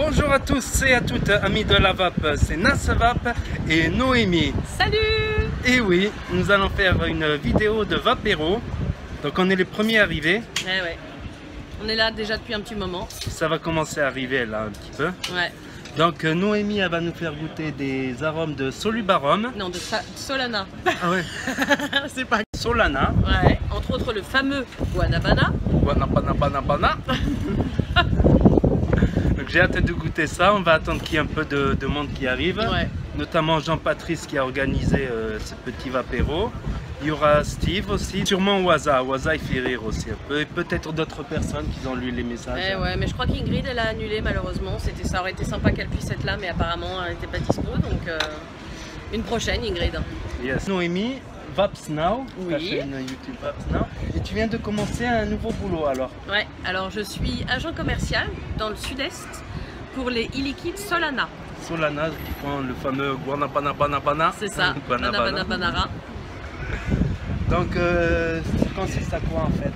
Bonjour à tous et à toutes, amis de la vape, c'est Nasvap et Noémie. Salut! Et oui, nous allons faire une vidéo de Vapéro. Donc on est les premiers arrivés. Ouais. On est là déjà depuis un petit moment. Ça va commencer à arriver là un petit peu. Ouais. Donc Noémie elle va nous faire goûter des arômes de Solubarum. Non, de Solana. Ah ouais. C'est pas... Solana. Ouais. Entre autres le fameux Guanabana. Guanabana. Donc j'ai hâte de goûter ça. On va attendre qu'il y ait un peu de monde qui arrive. Ouais. Notamment Jean-Patrice qui a organisé ce petit Vapéro. Il y aura Steve aussi, sûrement Waza. Waza il fait rire aussi un peu. Et peut-être d'autres personnes qui ont lu les messages. Ouais, mais je crois qu'Ingrid elle a annulé malheureusement. Ça aurait été sympa qu'elle puisse être là, mais apparemment elle n'était pas dispo. Donc une prochaine Ingrid. Yes. Noémie, Vaps Now, Oui. ta chaîne YouTube Vaps Now. Et tu viens de commencer un nouveau boulot alors. Ouais, alors je suis agent commercial dans le sud-est pour les e-liquides Solana. Solana qui font le fameux Guanabana. C'est ça, Guanabana. Donc ça consiste à quoi en fait?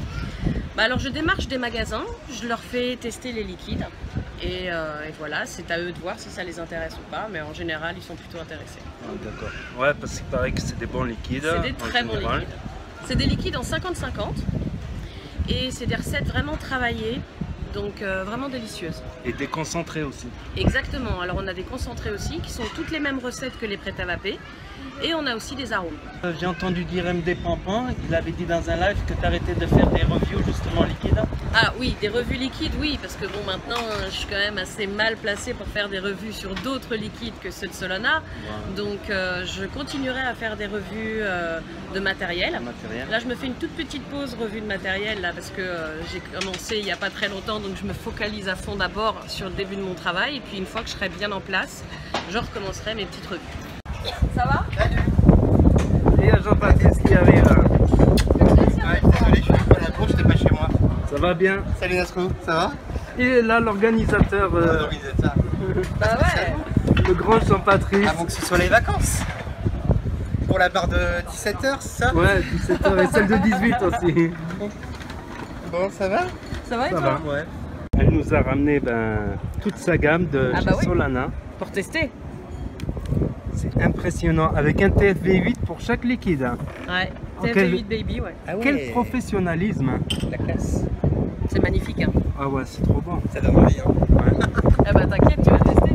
Bah alors je démarche des magasins, je leur fais tester les liquides et voilà, c'est à eux de voir si ça les intéresse ou pas, mais en général ils sont plutôt intéressés. Ah, d'accord. Ouais, parce qu'il paraît que c'est des bons liquides. C'est des très bons liquides. C'est des liquides en 50-50 et c'est des recettes vraiment travaillées, donc vraiment délicieuses. Et déconcentrés aussi. Exactement, alors on a des concentrés aussi qui sont toutes les mêmes recettes que les prêts à vaper et on a aussi des arômes. J'ai entendu dire MD Pampan, il avait dit dans un live que tu arrêtais de faire des reviews justement liquides. Ah oui, des revues liquides, oui, parce que bon maintenant je suis quand même assez mal placée pour faire des revues sur d'autres liquides que ceux de Solana. Wow. Donc je continuerai à faire des revues de matériel. Là je me fais une toute petite pause revue de matériel là parce que j'ai commencé il n'y a pas très longtemps, donc je me focalise à fond d'abord sur le début de mon travail et puis une fois que je serai bien en place, je recommencerai mes petites revues. Ça va? Et il y a Jean-Baptiste qui arrive. Ouais, désolé, je suis un peu à la bourre, j'étais pas chez moi. Ça va bien? Salut Nasco, ça va? Et là l'organisateur. L'organisateur. Bah ouais. Le grand Jean-Patrice. Avant que ce soit les vacances. Pour la barre de 17h, c'est ça? Ouais, 17h et celle de 18 aussi. Bon, ça va? Ça va et Ça toi? va, ouais. Elle nous a ramené toute sa gamme de oui. Solana. Pour tester. C'est impressionnant, avec un TFV8 pour chaque liquide. Ouais, Oh, TFV8 Baby, ouais. Ah ouais. Quel professionnalisme. La classe. C'est magnifique, hein. Ah ouais, c'est trop bon. Ça donne envie, hein. Ouais. Eh bah t'inquiète, tu vas tester.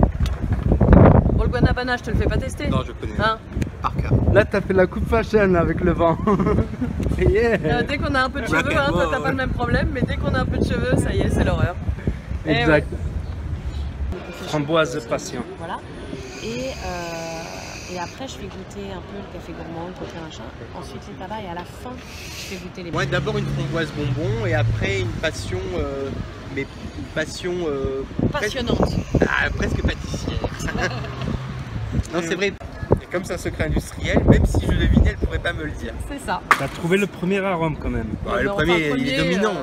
Bon, le Guanabana, je te le fais pas tester. Non, je connais. Hein? Par cœur. Là, t'as fait la coupe fashion avec le vent. Yeah. Dès qu'on a un peu de cheveux, hein, toi t'as pas le même problème, mais dès qu'on a un peu de cheveux, ça y est, c'est l'horreur. Exact. Ouais. Framboise de passion. Voilà. Et après, je fais goûter un peu le café gourmand, le coca machin. Ensuite, les tabacs et à la fin, je fais goûter les Moi, d'abord une framboise bonbon et après une passion, mais une passion passionnante. presque pâtissière. Non, c'est vrai. Et comme c'est un secret industriel, même si je devinais, elle pourrait pas me le dire. C'est ça. T'as trouvé le premier arôme quand même. Ouais, le premier, il est dominant.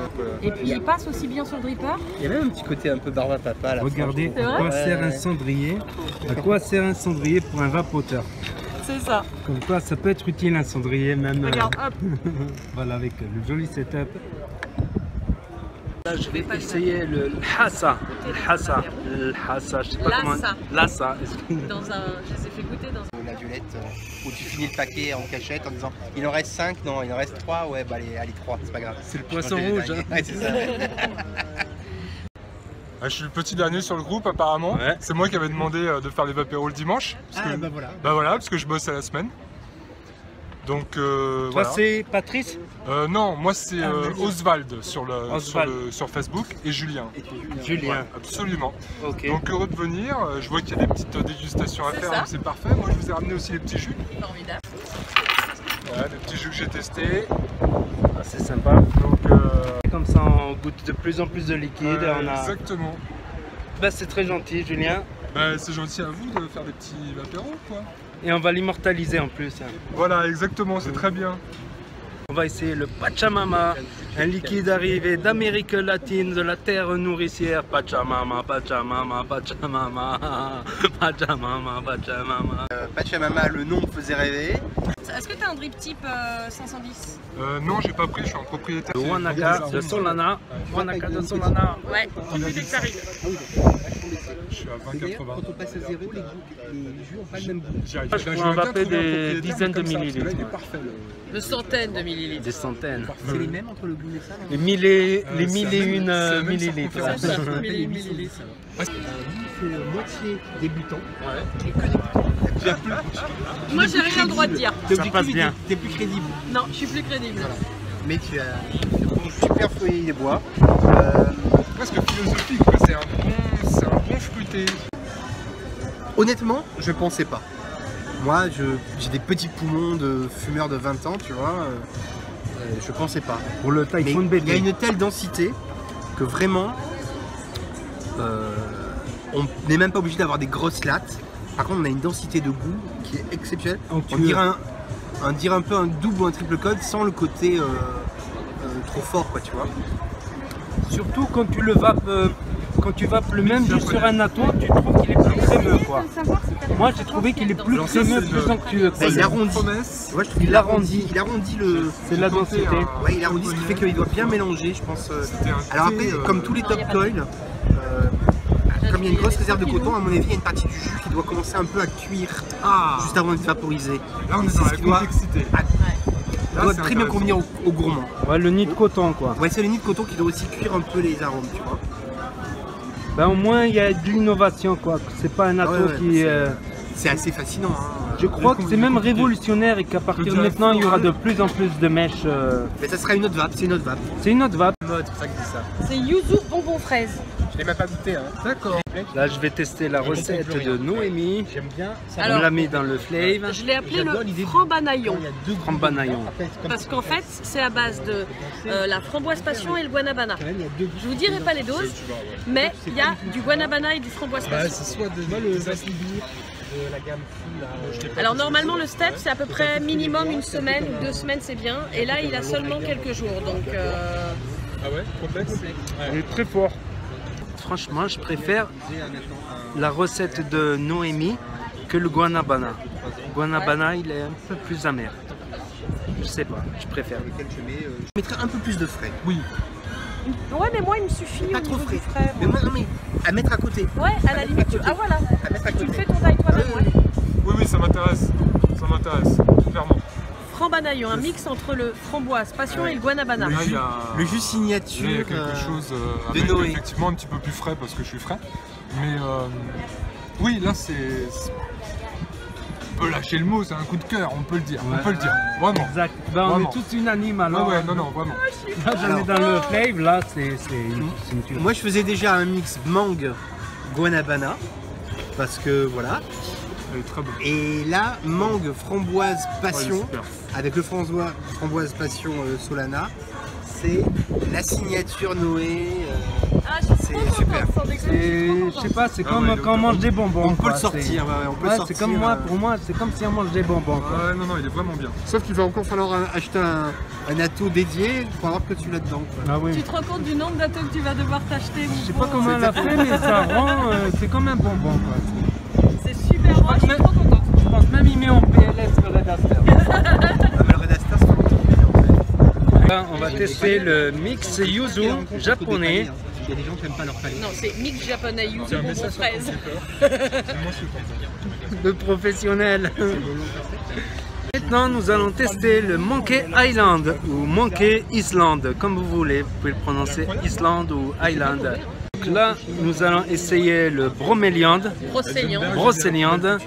Et puis il passe aussi bien sur le dripper. Il y a même un petit côté un peu barbe à papa là. Regardez C'est à vrai quoi sert un cendrier. À quoi sert un cendrier pour un vapoteur? C'est ça. Comme quoi ça peut être utile un cendrier même. Regarde, hop. Voilà, avec le joli setup. Là, je vais essayer le hassa. Le hassa, je sais pas comment. Lassa. Je les ai fait goûter dans La violette où tu finis le paquet en cachette en disant il en reste 5, non il en reste 3, ouais bah allez 3, c'est pas grave. C'est le poisson rouge. Hein. Ouais, c'est ça. Je suis le petit dernier sur le groupe apparemment. Ouais. C'est moi qui avais demandé de faire les vapéros le dimanche. Parce que, Bah voilà. parce que je bosse à la semaine. Donc Toi voilà. c'est Patrice? Non, moi c'est Oswald sur Oswald. sur Facebook et Julien. Julien. Ouais, absolument. Ok. Donc heureux de venir. Je vois qu'il y a des petites dégustations à C'est faire, ça. donc c'est parfait. Moi je vous ai ramené aussi les petits jus. formidable. Voilà, des petits jus que j'ai testés. Ah, c'est sympa. Donc Comme ça on goûte de plus en plus de liquide. exactement. Bah, c'est très gentil Julien. Bah, c'est gentil à vous de faire des petits vapéros quoi. Et on va l'immortaliser en plus. Voilà, exactement, c'est très bien. On va essayer le Pachamama, un liquide arrivé d'Amérique latine, de la terre nourricière. Pachamama, Pachamama, Pachamama, Pachamama, Pachamama. Pachamama, le nom me faisait rêver. Est-ce que tu as un drip type 510? Non, j'ai pas pris, je suis en propriétaire. Le Wanaka de Solana. Wanaka de Solana. Ouais, dès que t'arrives. suis à Mais d'ailleurs, 20,80. quand on passe à 0, les jus n'ont pas le même goût. J'arrive. Je pourrais en vaper des dizaines de millilitres. Là, il est Ouais. parfait. De centaines de millilitres. Des centaines. C'est les mêmes entre le goût et ça, non? Les mille et c'est mille la et même- une c'est la même millilitres. circonférence. Ça, ça, Ça s'appelle les millilitres. Lui, c'est moitié débutant. Ouais. Et que débutant. Moi, j'ai rien le droit de dire. T'es Ça objectif, passe bien. T'es plus crédible. Non, je suis plus crédible. Voilà. Mais tu as un super feuillet des bois. Presque philosophique, quoi. C'est un bon fruité. Honnêtement, je pensais pas. Moi, j'ai des petits poumons de fumeur de 20 ans, tu vois. Je pensais pas. Pour le Mais Typhoon il y a BD. une telle densité que vraiment, on n'est même pas obligé d'avoir des grosses lattes. Par contre, on a une densité de goût qui est exceptionnelle. On dirait un peu un double ou un triple code sans le côté trop fort, quoi, tu vois. Surtout quand tu le vapes, quand tu vapes le même jus sur un atome, tu trouves qu'il est plus crémeux, quoi. Moi, j'ai trouvé qu'il est plus Alors ça, crémeux, c'est plus le- onctueux. Bah, il arrondit. Promesse. Tu vois, je trouve Il qu'il arrondit. Il arrondit le. C'est la densité. Ouais, il arrondit, ce qui fait qu'il doit bien mélanger, je pense. C'était un Alors thé, après, comme tous les top coil, comme il y a une grosse réserve de coton, à mon avis, il y a une partie du jus qui doit commencer un peu à cuire juste avant d'être vaporisé. Là, on est C'est dans ce la qui doit- complexité. Ça Là, doit c'est très bien intéressant. convenir aux gourmands. Ouais, le nid de coton, quoi. Ouais, c'est le nid de coton qui doit aussi cuire un peu les arômes, tu vois. Ben, au moins, il y a de l'innovation, quoi. C'est pas un atome Ouais, ouais, qui... c'est assez fascinant. Hein. Je crois que c'est même révolutionnaire et qu'à partir de maintenant, il y aura de plus en plus de mèches. Mais ça sera une autre vape, c'est une autre vape. C'est une autre vape. Mode, c'est pour ça que je dis ça. C'est yuzu bonbon fraise. Je l'ai même pas goûté, hein. D'accord. Là, je vais tester la recette de Noémie. J'aime bien. On Alors, l'a mis dans le flave. Je l'ai appelé J'adore l'idée le de- frambanaillon. Il y a deux Frambanaillon. Parce qu'en fait, c'est à base de la framboise passion et le guanabana. Il y a deux Je vous dirai pas les doses, mais il y a du guanabana et du framboise passion. soit de le Vasilir de la gamme full, là. Alors normalement le step c'est à peu près minimum une semaine ou 2 semaines c'est bien. Et là il a seulement quelques jours donc Ah ouais, complexe. Il est très fort. Franchement, je préfère la recette de Noémie que le guanabana. Guanabana, il est un peu plus amer. Je sais pas, je préfère. Je mettrais un peu plus de frais. Oui. ouais mais moi il me suffit Pas au trop niveau frais. du frais. Mais moi, non, mais à mettre à côté. Ouais à la limite ah voilà. À mettre à Tu côté. le fais ton taille toi-même ouais. Oui, oui, ça m'intéresse. Ça m'intéresse, clairement. Frambanaillon, un mix entre le framboise passion et le guanabana. Là, il y a... Le jus signature. Là, il y a quelque chose de avec Noé. effectivement un petit peu plus frais parce que je suis frais. Mais oui, là c'est. On peut lâcher le mot, c'est un coup de cœur, on peut le dire. On peut le dire. Vraiment. Exact. Ben, on Vraiment. est tous unanimes alors. Ouais, ouais, non, vraiment. Là, j'en ai Alors. dans le flave, là, c'est une tuerie. Moi, je faisais déjà un mix mangue guanabana parce que voilà. Elle est très bonne. Et là, mangue framboise Ouais, passion super. avec le framboise passion Solana. C'est la signature Noé. Ah, je suis C'est trop super. contente, sans déconner, je suis trop Je contente. sais pas, c'est Ah comme ouais, quand on mange des bonbons. On peut quoi, le sortir, ouais, on peut le Ouais, sortir. c'est comme moi, pour moi, c'est comme si on mange des bonbons. quoi. Ouais, non, non, il est vraiment bien. Sauf qu'il va encore falloir acheter un atto dédié pour avoir que tu là-dedans. quoi. Ah oui. Tu te rends compte du nombre d'attos que tu vas devoir t'acheter Je sais pas comment elle a fait, mais ça rend, c'est comme un bonbon. Quoi. C'est super bon, je suis trop contente. Je pense même il met en PLS le Red Aster. Ah, mais le Red Aster, c'est pas longtemps qu'il est, en fait. Là, on va tester le mix yuzu japonais. Il y a des gens qui n'aiment pas leur palais. Non, c'est mix japonais yuzu bonbon fraise. Le professionnel. Maintenant, nous allons tester le Monkey Island ou Monkey Island, comme vous voulez. Vous pouvez le prononcer Island ou Island. Donc là, nous allons essayer le Broméliand. Brocéliande. Brocéliande.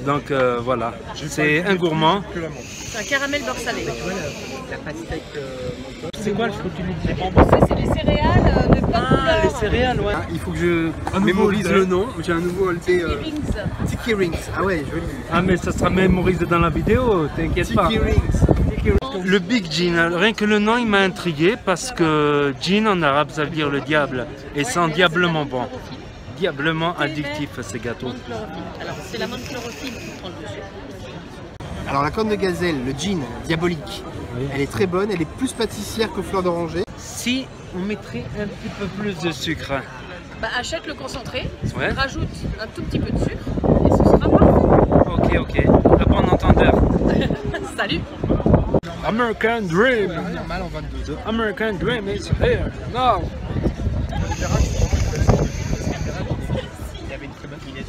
Donc voilà, c'est un gourmand. C'est un caramel beurre salé. La pastèque. C'est quoi le fruit que tu lui dis? Ça, c'est les céréales de plein de Ah, les couleurs. céréales, ouais. Il faut que je Un nouveau mémorise Alté. le nom. J'ai un nouveau Alté. Les rings. Tiki Rings. Ah ouais, joli. Ah, mais ça sera mémorisé dans la vidéo, t'inquiète pas. Tiki Rings. Le Big Gin, rien que le nom il m'a intrigué parce que Gin en arabe ça veut dire le diable et c'est diablement bon, diablement addictif ces gâteaux. Menthe chlorophylle. Alors, c'est la menthe chlorophylle qui prend le dessus. Alors la corne de gazelle, le gin diabolique, Oui. elle est très bonne, elle est plus pâtissière que fleur d'oranger. Si on mettrait un petit peu plus de sucre, Bah, achète le concentré, ouais. rajoute un tout petit peu de sucre et ce sera parfait. Ok, à bon entendeur. Salut! American Dream, Normal en 22. the American Dream is here now.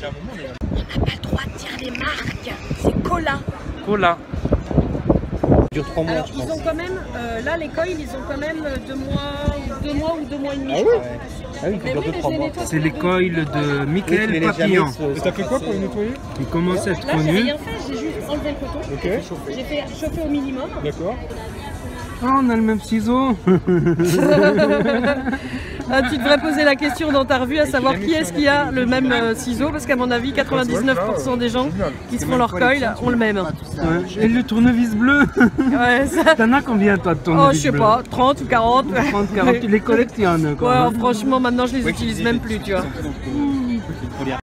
On n'a pas le droit de dire les marques. C'est Cola. Cola. Dure 3 mois. Alors ils ont quand même, là les coils, ils ont quand même 2 mois ou 2 mois et demi. Ah je oui. crois. Ah oui, il Mais faut oui, durer mais 3 je les mois. nettoie C'est les coils de Michael jamais Papillon. Et t'as fait quoi pour les nettoyer? Il commence à être Là j'ai connu. rien fait, j'ai juste enlevé le coton. Ok, J'ai fait chauffer au minimum. d'accord. Ah, on a le même ciseau. Ah, tu devrais poser la question dans ta revue à savoir qui est-ce qui a le même ciseau, parce qu'à mon avis 99% des gens qui se font leur coil ont le même. Ouais. Et le tournevis bleu. Ouais, ça... T'en as combien toi de Oh tournevis je sais bleu? pas, 30 ou 40. 30, 40, tu les collectionnes quoi. Ouais, franchement maintenant je les utilise même plus, tu vois.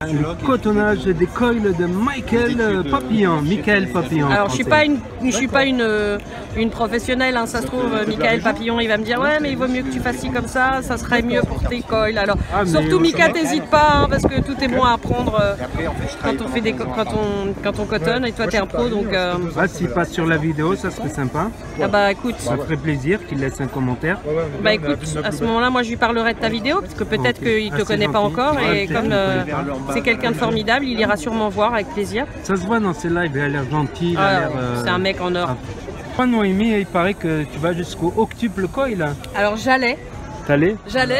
Le cotonnage des coils de Michael Papillon. Michael Papillon. Alors je suis pas une professionnelle, hein, ça se trouve Michael Papillon il va me dire ouais mais il vaut mieux que tu fasses ci comme ça serait mieux pour tes coils. Alors Ah, mais surtout ça Mika va. t'hésites pas hein, parce que tout est bon à apprendre quand on fait des quand on cotonne et toi t'es un pro donc Ah, s'il passe sur la vidéo, ça serait sympa. ah bah écoute. Ça ferait plaisir qu'il laisse un commentaire. Bah écoute, à ce moment-là, moi je lui parlerai de ta vidéo parce que peut-être Ok. qu'il Ah, te c'est connaît pas gentil. encore Ouais, et ok. comme c'est quelqu'un de formidable, il ira sûrement voir avec plaisir. Ça se voit dans ses lives, il a l'air gentil, il a Ah, l'air... c'est un mec en or. Toi Noémie, il paraît que tu vas jusqu'au octuple coil. Alors j'allais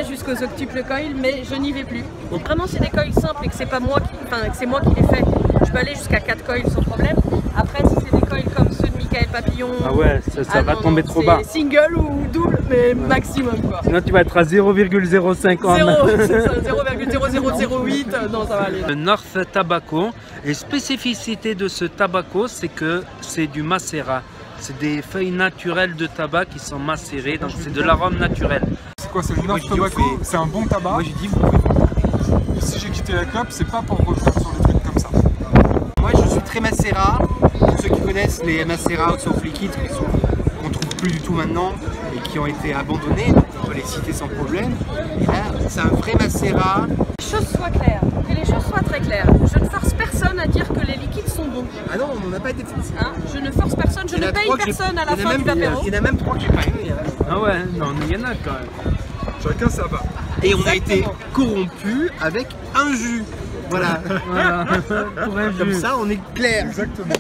jusqu'aux octuples coils mais je n'y vais plus. Donc vraiment c'est des coils simples et que c'est pas moi qui, enfin que c'est moi qui les fais. Je peux aller jusqu'à 4 coils sans problème. Après si c'est des coils comme ceux de Michael Papillon, Ah ouais, ça va non, tomber non, trop bas. c'est single ou double mais maximum quoi. Sinon tu vas être à 0,05 ans. 0,0008, non ça va aller. Le North Tobacco, et spécificité de ce tobacco, c'est que c'est du macérat. C'est des feuilles naturelles de tabac qui sont macérées, donc c'est de l'arôme naturel. C'est quoi, c'est le North je dis, on Tobacco? fait- C'est un bon tabac. Moi j'ai dit vous pouvez. Si j'ai quitté la clope, c'est pas pour revenir sur des trucs comme ça. Moi je suis très macérat. Pour ceux qui connaissent les macérats sauf liquides qu'on trouve plus du tout maintenant et qui ont été abandonnés, donc on peut les citer sans problème. Et là c'est un vrai macérat. Que les choses soient claires, que les choses soient très claires. Je ne force personne à dire que les liquides sont bons. Ah non, on n'a pas été fixé. Hein, je ne force personne, je ne paye personne à la fin du apéro. Il y en a même 3 que j'ai pas eu. Ah ouais, non, il y en a quand même. Chacun ça va. Et on a été corrompu avec un jus. Voilà. Voilà, pour un Comme jus. ça on est clair. Exactement.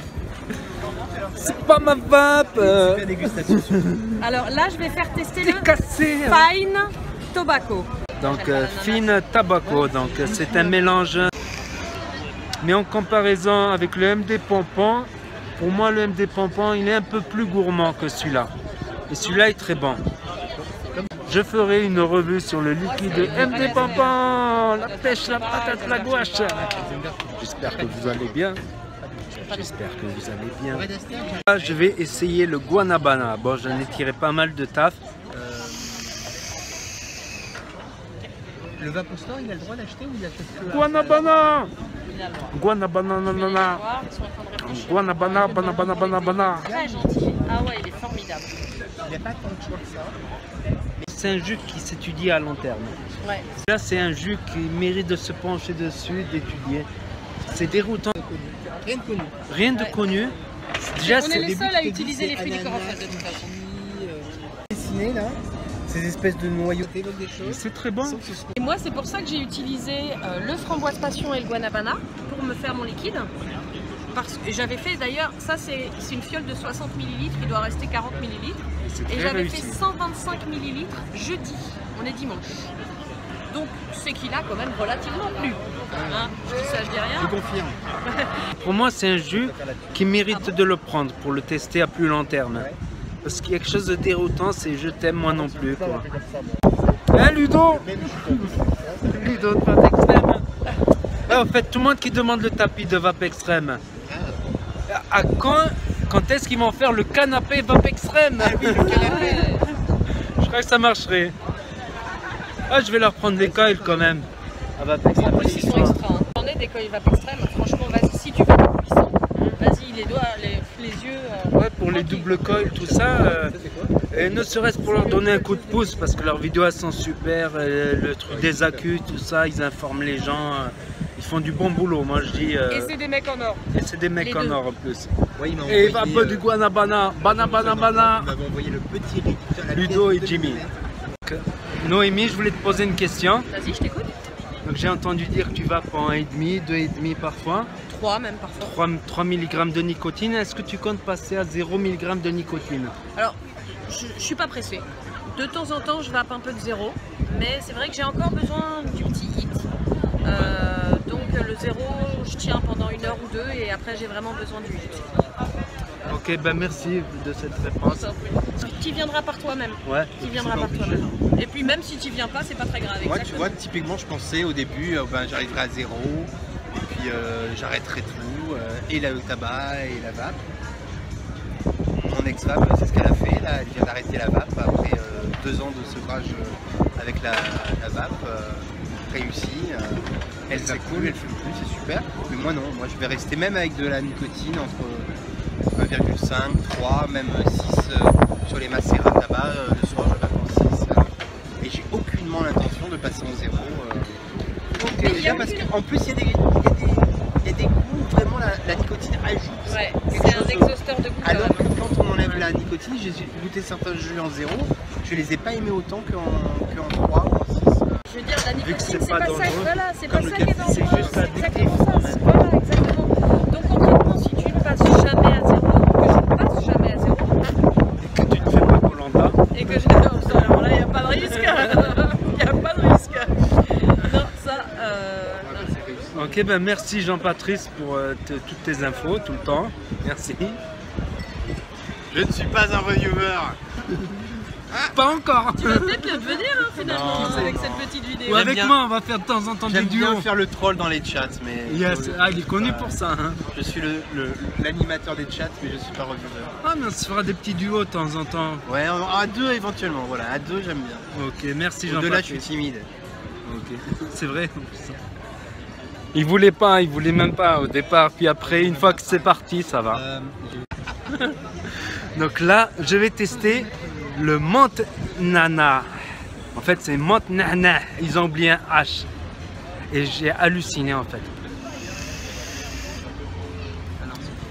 C'est pas ma vape. La dégustation. Alors là, je vais faire tester le Cassé. Fine Tobacco. Donc fine tobacco, donc c'est un mélange. Mais en comparaison avec le MD Pompon, pour moi le MD Pompon il est un peu plus gourmand que celui-là. Et celui-là est très bon. Je ferai une revue sur le liquide MD Pompon, la pêche, la patate, la gouache. J'espère que vous allez bien. J'espère que vous allez bien. Là, je vais essayer le Guanabana. Bon, j'en ai tiré pas mal de taf. Le Vapostor, il a le droit d'acheter ou il achète que Guanabana! Guanabana, nanana. Guanabana, banana, banana, banana. Très gentil. Ah ouais, il est formidable. Il n'y a pas tant de choix que ça. C'est un jus qui s'étudie à long terme. Ouais. Là, c'est un jus qui mérite de se pencher dessus, d'étudier. C'est déroutant. Rien de connu. Rien de connu. Déjà, On est c'est les seuls à utiliser les fruits du Corofel de toute façon. Dessiné là, ces espèces de noyaux évoquent des choses. c'est très bon. Sans que ce soit- Et moi, c'est pour ça que j'ai utilisé le framboise passion et le guanabana pour me faire mon liquide. Parce que j'avais fait d'ailleurs, ça c'est une fiole de 60 ml, il doit rester 40 ml. C'est Et très j'avais réussi. fait 125 ml jeudi, on est dimanche. Donc c'est qu'il a quand même relativement plu. Hein, je dis ça, je dis rien. Je confirme. Pour moi, c'est un jus qui mérite de le prendre pour le tester à plus long terme. Parce qu'il y a quelque chose de déroutant, c'est je t'aime moi non plus. Quoi. Hein, Ludo? Ludo de Vape Extrême. Ah, en fait, tout le monde qui demande le tapis de Vape Extrême. À quand est-ce qu'ils vont faire le canapé Vape Extrême? Je crois que ça marcherait. Ah, je vais leur prendre les coils quand même. À Vape Extrême. En plus, ils sont extra. Hein. J'en ai des coils vape extrême. Franchement, vas-y, si tu veux des puissants, vas-y, les doigts, les yeux. Ouais, pour les doubles coils, tout ça. Et ne serait-ce pour leur donner un coup de pouce, parce que leurs vidéos elles sont super. Le truc des accus, tout ça, ils informent les gens. Ils font du bon boulot, moi je dis. Et c'est des mecs en or. Et c'est des mecs les en deux. or en plus. Ouais, il m'a Et envoyé, va pas du guanabana, banana, banana. Il m'avait envoyé le petit réducteur. la Ludo pièce et de Jimmy. lumière. Noémie, je voulais te poser une question. Vas-y, je t'écoute. Donc j'ai entendu dire que tu vas pour 1,5, 2,5 parfois. 3 même parfois. 3 mg de nicotine. Est-ce que tu comptes passer à 0 mg de nicotine? Alors, je suis pas pressée. De temps en temps, je vape un peu de 0. Mais c'est vrai que j'ai encore besoin du petit hit. Donc le 0, je tiens pendant 1 heure ou 2 et après j'ai vraiment besoin du hit. Ok, ben merci de cette réponse. Tu viendras par toi-même. Ouais. Tu viendras par toi-même. Et puis même si tu viens pas, c'est pas très grave. Moi, tu vois, typiquement, je pensais au début, j'arriverai à 0, et puis j'arrêterai tout, et le tabac et la vape. Mon ex-femme, c'est ce qu'elle a fait, là, elle vient d'arrêter la vape après 2 ans de sevrage avec la vape réussi. Elle vape plus, elle fume plus, c'est super. Mais moi non, moi je vais rester même avec de la nicotine entre 1,5, 3, même 6 sur les macérats de tabac. Le soir je vape en 6. Et j'ai aucunement l'intention de passer en 0. Déjà parce qu'en plus il y a des goûts où vraiment la nicotine ajoute. Ouais, c'est un exhausteur de goût. Alors que quand on enlève la nicotine, j'ai goûté certains jus en 0, je les ai pas aimés autant qu'en 3 ou en 6. Je veux dire, la nicotine, c'est c'est pas pas ça, dangereux, voilà, c'est pas comme ça le qui est café, c'est dangereux, juste c'est exactement ça, addictif. voilà, exactement. Donc concrètement, si tu ne passes jamais à 0, que je ne passe jamais à 0, Et que tu ne fais pas Koh-Lanta. et que je alors là, il n'y a pas de risque, il n'y a pas de risque. Non, ça, non. Ok, ben merci Jean-Patrice pour toutes tes infos, tout le temps. Merci. Je ne suis pas un reviewer. Pas encore. Tu vas peut-être le devenir hein, finalement Non, avec non. cette petite vidéo. Ou avec bien- moi, on va faire de temps en temps des J'aime bien duos. faire le troll dans les chats, mais Yes. Ah, il est connu pour ça. Hein. je suis l'animateur des chats, mais je suis pas reviewer. Ah, mais on se fera des petits duos de temps en temps. Ouais, à 2 éventuellement, voilà, à 2 j'aime bien. Ok, merci Au-delà, je suis Jean-Patrice. timide. Ok, c'est vrai. Il voulait pas, il voulait même pas au départ. Puis après, une fois que c'est parti, ça va. Donc là, je vais tester le menthe nana. En fait, c'est menthe nana. Ils ont oublié un H. Et j'ai halluciné en fait.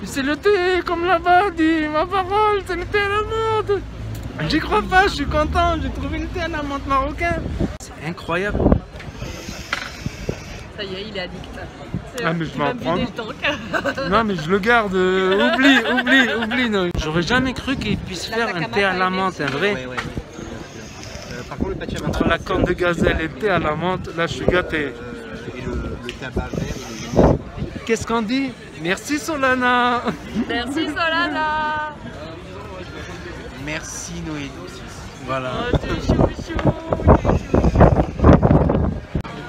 C'est le thé, comme là-bas dit ma parole, c'est le thé à la menthe. J'y crois pas, je suis content, j'ai trouvé le thé à la menthe marocain. C'est incroyable. Ça y est, il est addict. Ah, mais je Il vais va en me prendre. vider le tank. Non mais je le garde, oublie non. J'aurais jamais cru qu'il puisse La faire un Takama, thé à t'as la aimé menthe, aussi un vrai. Ouais. Par contre, le pachamama, Entre la corne de gazelle et le thé à la menthe, là je suis gâté. et le tabac vert, il est génial. Qu'est-ce qu'on dit? Merci Solana. Merci Solana. Merci Noé. Voilà. Oh, t'es chou, chou.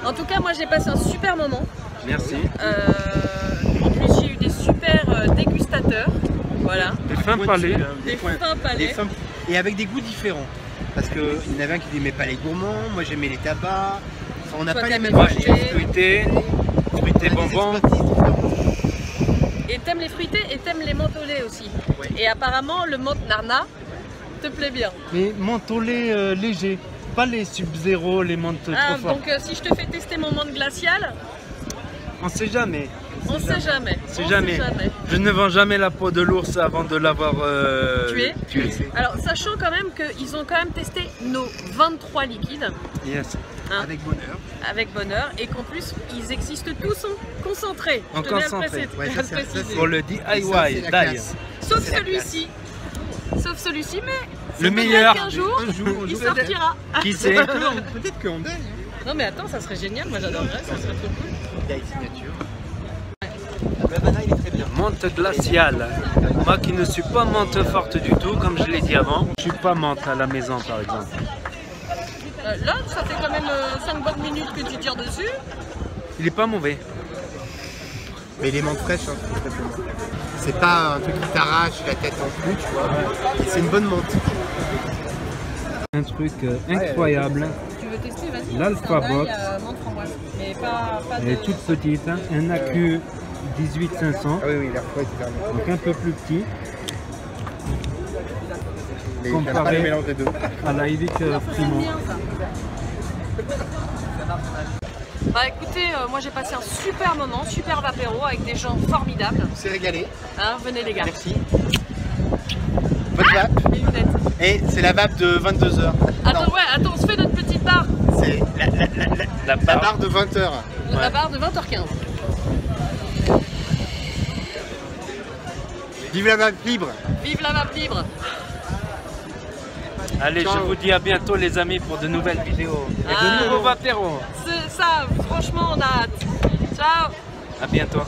En tout cas, moi j'ai passé un super moment. Merci. En plus, j'ai eu des super dégustateurs. Voilà. Des fins palais. Des fins palais. Et avec des goûts différents. Parce qu'il y en avait un qui n'aimait pas les gourmands, moi j'aimais les tabacs. Enfin, on n'a Toi, pas les t'aimes mêmes les palais. Fruité bonbons. Et t'aimes les fruités et t'aimes les mentholés aussi. Ouais. Et apparemment, le menthe nana te plaît bien. Mais menthe au lait léger, pas les sub-zéro, les menthes Ah, trop forts. donc si je te fais tester mon menthe glacial, On sait jamais. on sait jamais. C'est On jamais. sait jamais. Je ne vends jamais la peau de l'ours avant de l'avoir Tué. tué. Alors, sachant quand même qu'ils ont quand même testé nos 23 liquides Yes. hein, Avec bonheur. avec bonheur et qu'en plus, ils existent tous en concentré. En Je tenais à le concentré. préciser- Ouais, à ça, le c'est- préciser. Pour le Et ça, c'est DIY, la d'ailleurs. classe. Sauf c'est la celui-ci. Sauf celui-ci, mais Le peut-être meilleur. qu'un jour, il sortira. Qui c'est? Peut-être qu'on gagne. Non mais attends, ça serait génial, moi j'adorerais, ça serait trop cool. Il y a une signature. Le banana, il est très bien. Menthe glaciale. Moi qui ne suis pas menthe forte du tout, comme je l'ai dit avant. Je suis pas menthe à la maison par exemple. Là, ça fait quand même 5 bonnes minutes que tu tires dessus. Il est pas mauvais. Mais les menthes fraîches, hein, c'est très bon. C'est pas un truc qui t'arrache la tête en plus, tu vois. Et c'est une bonne menthe. Un truc incroyable. Tu veux tester, vas-y. L'Alpha Box. menthe framboise. Mais pas Elle est toute petite, hein. Un AQ 18500, Ah oui, l'air froid est fermé. donc un peu plus petit, Mais Comparé- j'aime pas le mélange des deux. à la Evic Primo. Bah écoutez, moi j'ai passé un super moment, super apéro avec des gens formidables. On s'est régalé. Hein, venez les gars. Merci. Bonne vape. Les lunettes. Et c'est la vape de 22h. Attends, ouais, attends, on se fait notre petite barre. C'est la barre de 20h. La barre de 20h15. Vive la map libre. Vive la map libre. Allez, Ciao. je vous dis à bientôt les amis pour de nouvelles vidéos et Ah. de nouveaux apéros. C'est ça, franchement on a hâte. Ciao. À bientôt.